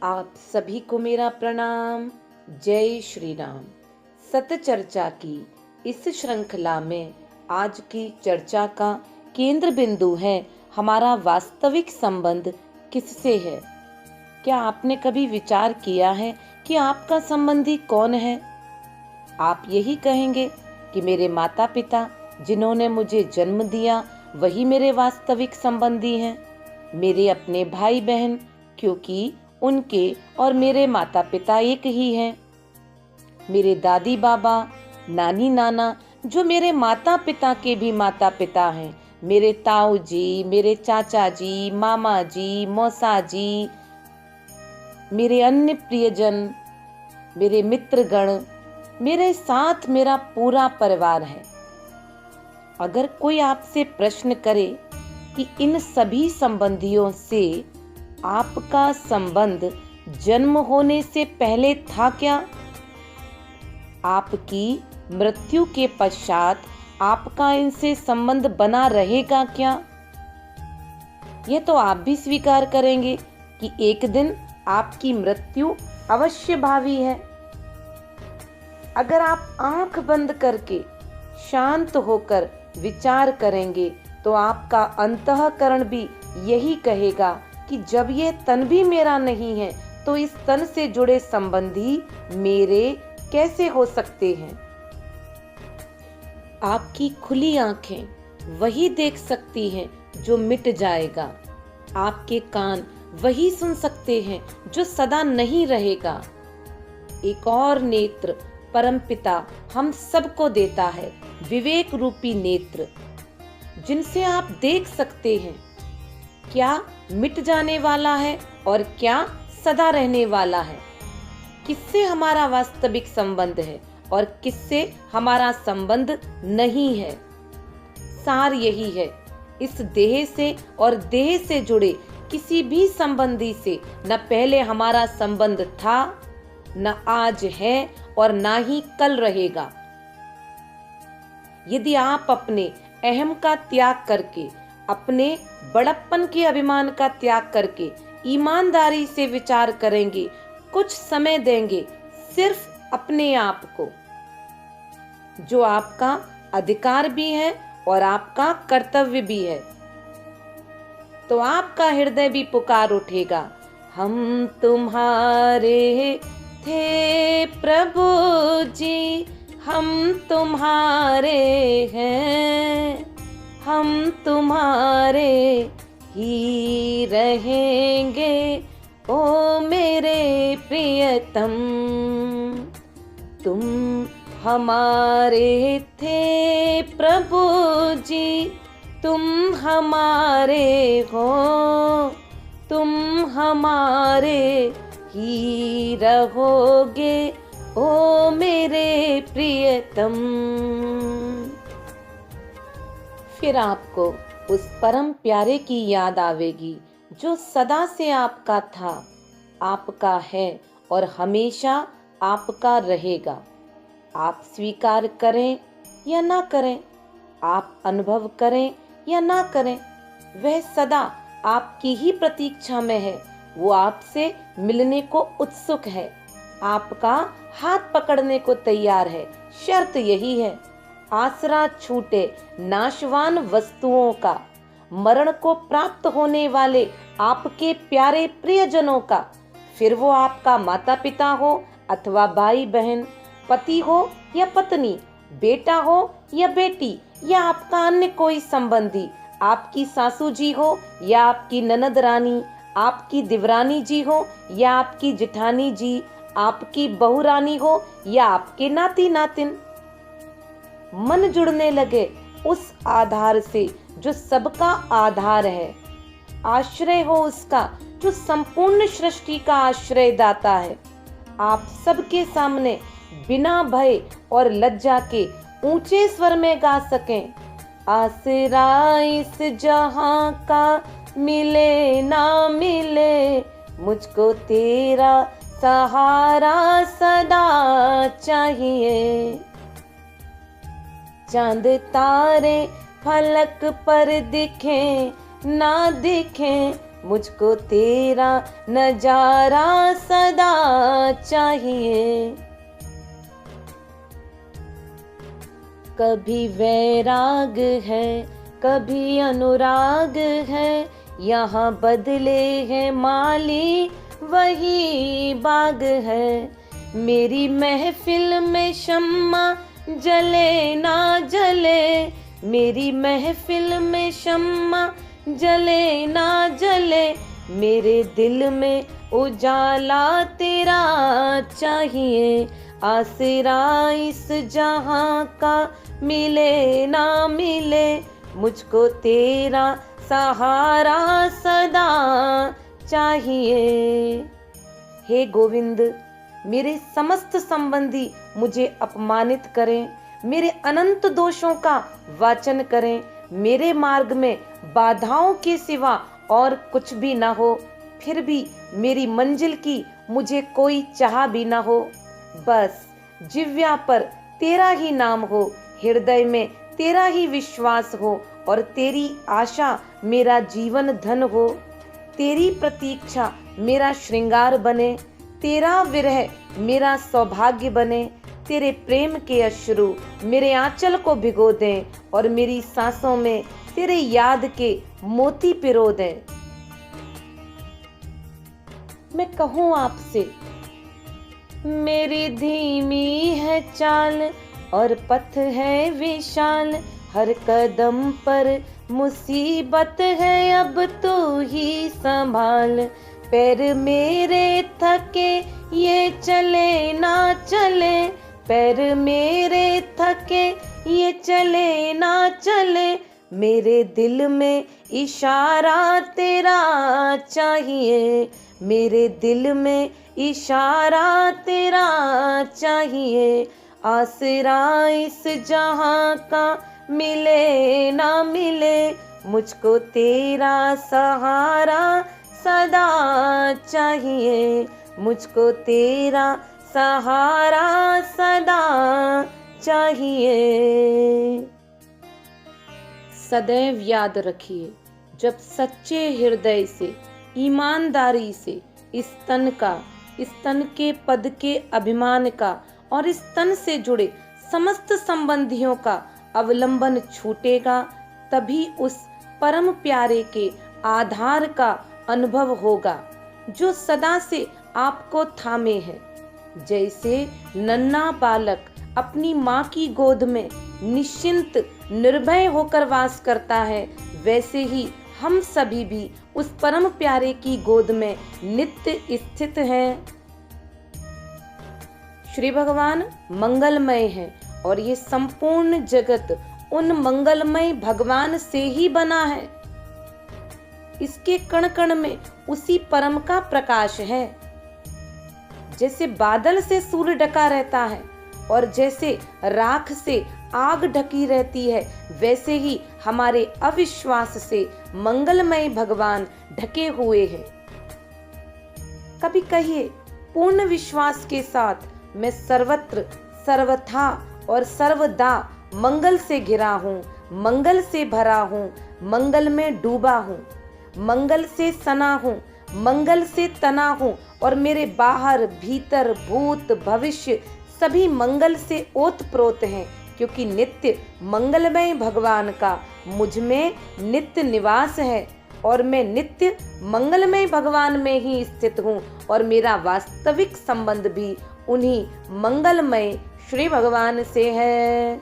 आप सभी को मेरा प्रणाम। जय श्री राम। सत्य चर्चा की इस श्रृंखला में आज की चर्चा का केंद्र बिंदु है हमारा वास्तविक संबंध किससे है। क्या आपने कभी विचार किया है कि आपका संबंधी कौन है? आप यही कहेंगे कि मेरे माता पिता जिन्होंने मुझे जन्म दिया वही मेरे वास्तविक संबंधी हैं, मेरे अपने भाई बहन, क्योंकि उनके और मेरे माता पिता एक ही हैं, मेरे दादी बाबा, नानी नाना जो मेरे माता पिता के भी माता पिता हैं, मेरे ताऊ जी, मेरे चाचा जी, मामा जी, मौसा जी, मेरे अन्य प्रियजन, मेरे मित्रगण, मेरे साथ मेरा पूरा परिवार है। अगर कोई आपसे प्रश्न करे कि इन सभी संबंधियों से आपका संबंध जन्म होने से पहले था क्या? आपकी मृत्यु के पश्चात आपका इनसे संबंध बना रहेगा क्या? यह तो आप भी स्वीकार करेंगे कि एक दिन आपकी मृत्यु अवश्य भावी है। अगर आप आंख बंद करके शांत होकर विचार करेंगे तो आपका अंतःकरण भी यही कहेगा कि जब ये तन भी मेरा नहीं है तो इस तन से जुड़े संबंधी मेरे कैसे हो सकते हैं। आपकी खुली आंखें वही देख सकती हैं जो मिट जाएगा, आपके कान वही सुन सकते हैं जो सदा नहीं रहेगा। एक और नेत्र परमपिता हम सबको देता है, विवेक रूपी नेत्र, जिनसे आप देख सकते हैं क्या मिट जाने वाला है और क्या सदा रहने वाला है, किससे हमारा वास्तविक संबंध है और किससे हमारा संबंध नहीं है। सार यही है, इस देह से और देह से जुड़े किसी भी संबंधी से न पहले हमारा संबंध था, न आज है और ना ही कल रहेगा। यदि आप अपने अहम का त्याग करके, अपने बड़प्पन के अभिमान का त्याग करके ईमानदारी से विचार करेंगे, कुछ समय देंगे सिर्फ अपने आप को, जो आपका अधिकार भी है और आपका कर्तव्य भी है, तो आपका हृदय भी पुकार उठेगा, हम तुम्हारे थे प्रभु जी, हम तुम्हारे हैं, हम तुम्हारे ही रहेंगे ओ मेरे प्रियतम। तुम हमारे थे प्रभु जी, तुम हमारे हो, तुम हमारे ही रहोगे ओ मेरे प्रियतम। फिर आपको उस परम प्यारे की याद आवेगी जो सदा से आपका था, आपका है और हमेशा आपका रहेगा। आप स्वीकार करें या ना करें, आप अनुभव करें या ना करें, वह सदा आपकी ही प्रतीक्षा में है। वो आपसे मिलने को उत्सुक है, आपका हाथ पकड़ने को तैयार है। शर्त यही है, आसरा छूटे नाशवान वस्तुओं का, मरण को प्राप्त होने वाले आपके प्यारे प्रियजनों का, फिर वो आपका माता पिता हो अथवा भाई बहन, पति हो या पत्नी, बेटा हो या बेटी, या आपका अन्य कोई संबंधी, आपकी सासू जी हो या आपकी ननद रानी, आपकी दिवरानी जी हो या आपकी जिठानी जी, आपकी बहू रानी हो या आपके नाती नातिन। मन जुड़ने लगे उस आधार से जो सबका आधार है, आश्रय हो उसका जो संपूर्ण सृष्टि का आश्रय दाता है। आप सबके सामने बिना भय और लज्जा के ऊंचे स्वर में गा सकें, आसरा इस जहां का मिले ना मिले, मुझको तेरा सहारा सदा चाहिए। चांद तारे फलक पर दिखें ना दिखें, मुझको तेरा नजारा सदा चाहिए। कभी वैराग है, कभी अनुराग है, यहाँ बदले हैं माली वही बाग है। मेरी महफिल में शम्मा जले ना जले, मेरी महफिल में शम्मा जले ना जले, मेरे दिल में उजाला तेरा चाहिए। आसरा इस जहां का मिले ना मिले, मुझको तेरा सहारा सदा चाहिए। हे गोविंद, मेरे समस्त संबंधी मुझे अपमानित करें, मेरे अनंत दोषों का वाचन करें, मेरे मार्ग में बाधाओं के सिवा और कुछ भी ना हो, फिर भी मेरी मंजिल की मुझे कोई चाह भी ना हो। बस जिव्या पर तेरा ही नाम हो, हृदय में तेरा ही विश्वास हो और तेरी आशा मेरा जीवन धन हो। तेरी प्रतीक्षा मेरा श्रृंगार बने, तेरा विरह मेरा सौभाग्य बने। तेरे प्रेम के अश्रु मेरे आंचल को भिगो दें और मेरी सांसों में तेरे याद के मोती पिरो दें। मैं कहूँ आपसे, मेरी धीमी है चाल और पथ है विशाल, हर कदम पर मुसीबत है अब तू ही संभाल। पैर मेरे थके ये चले ना चले, पैर मेरे थके ये चले ना चले, मेरे दिल में इशारा तेरा चाहिए, मेरे दिल में इशारा तेरा चाहिए। आसरा इस जहां का मिले ना मिले, मुझको तेरा सहारा सदा चाहिए, मुझको तेरा सहारा सदा चाहिए। सदैव याद रखिए, जब सच्चे हृदय से, ईमानदारी से इस तन के पद के अभिमान का और इस तन से जुड़े समस्त संबंधियों का अवलंबन छूटेगा, तभी उस परम प्यारे के आधार का अनुभव होगा जो सदा से आपको थामे है। जैसे नन्हा बालक अपनी माँ की गोद में निश्चिंत निर्भय होकर वास करता है, वैसे ही हम सभी भी उस परम प्यारे की गोद में नित्य स्थित हैं। श्री भगवान मंगलमय है और ये संपूर्ण जगत उन मंगलमय भगवान से ही बना है। इसके कण कण में उसी परम का प्रकाश है। जैसे बादल से सूर्य ढका रहता है और जैसे राख से आग ढकी रहती है, वैसे ही हमारे अविश्वास से मंगलमय भगवान ढके हुए हैं। कभी कहिए, पूर्ण विश्वास के साथ मैं सर्वत्र सर्वथा और सर्वदा मंगल से घिरा हूँ, मंगल से भरा हूँ, मंगल में डूबा हूँ, मंगल से सना हूँ, मंगल से तना हूँ और मेरे बाहर भीतर भूत भविष्य सभी मंगल से ओतप्रोत हैं, क्योंकि नित्य मंगलमय भगवान का मुझ में नित्य निवास है और मैं नित्य मंगलमय भगवान में ही स्थित हूँ और मेरा वास्तविक संबंध भी उन्हीं मंगलमय श्री भगवान से है।